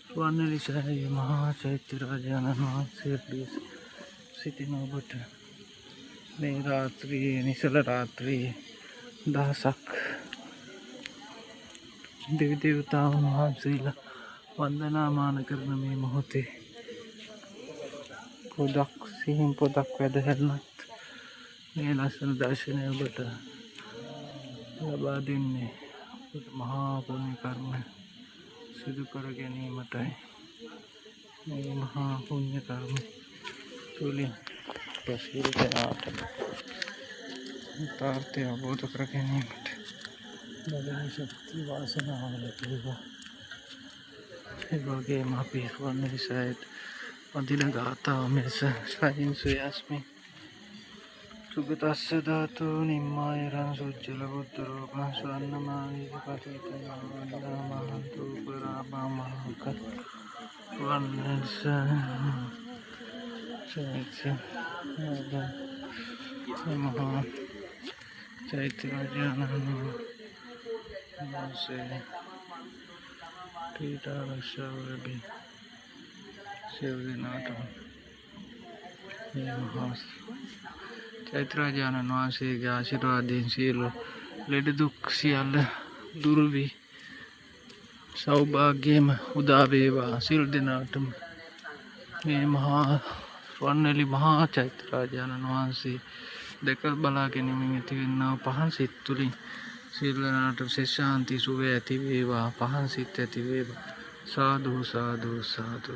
ස්වර්ණලිසෑයේ මහා චෛත්‍ය රාජාණන් වහන්සේ සිටින ඔබට මේ රාත්‍රියේ නිසල රාත්‍රියේ දහසක් දෙවි දේවතාවුන් වහන්සේලා වන්දනාමාන කරන මේ මොහොතේ පොදක් සිහින් පොදක් වැදහැරනත් මේ ලස්සන දර්ශනය ඔබට ලබා දෙන්නේ මහා පුණ්‍ය කර්ම සිදු කර ගැනීමටයි. මේ මහා පුණ්‍ය කර්ම තුළින් ප්‍රසිද්ධ දෙනාට තාර්ථය අවබෝධ කර ගැනීමට බැලෙන ශක්තිය වාසනාව ලැබේවා. ඒ වගේම අපි ස්වර්ණලිසෑයට වඳින ගාථාව මෙලෙස සයින්සු යස්මි සුගතස්ස ධාතු නිම්මායරං සුච්චල බුද්ධරූපං ස්වර්ණමාලීක පතිතං වන්දනාමහන්තු උපරාභාමහක මහා චෛත්‍ය රාජාණන් වහන්සේ පීඨා රක්ෂාව ලැබී සියලු දෙනාටම මේ මහා චෛත්‍ය රාජාණන් වහන්සේගේ ආශිර්වාදයෙන් සියලු ලෙඩ දුක් සියල්ල දුරු වී සෞභාග්‍යම උදා වේවා. සියලු දෙනාටම මේ මහා ස්වර්ණලි මහා චෛත්‍ය රාජාණන් වහන්සේ දැක බලා ගැනීමෙන් ඇතිවෙනා පහන් සිත් තුළින් සියලු දෙනාට ශාන්ති සුවය ඇති වේවා. පහන් සිත් ඇති වේවා. සාදු සාදු සාදු.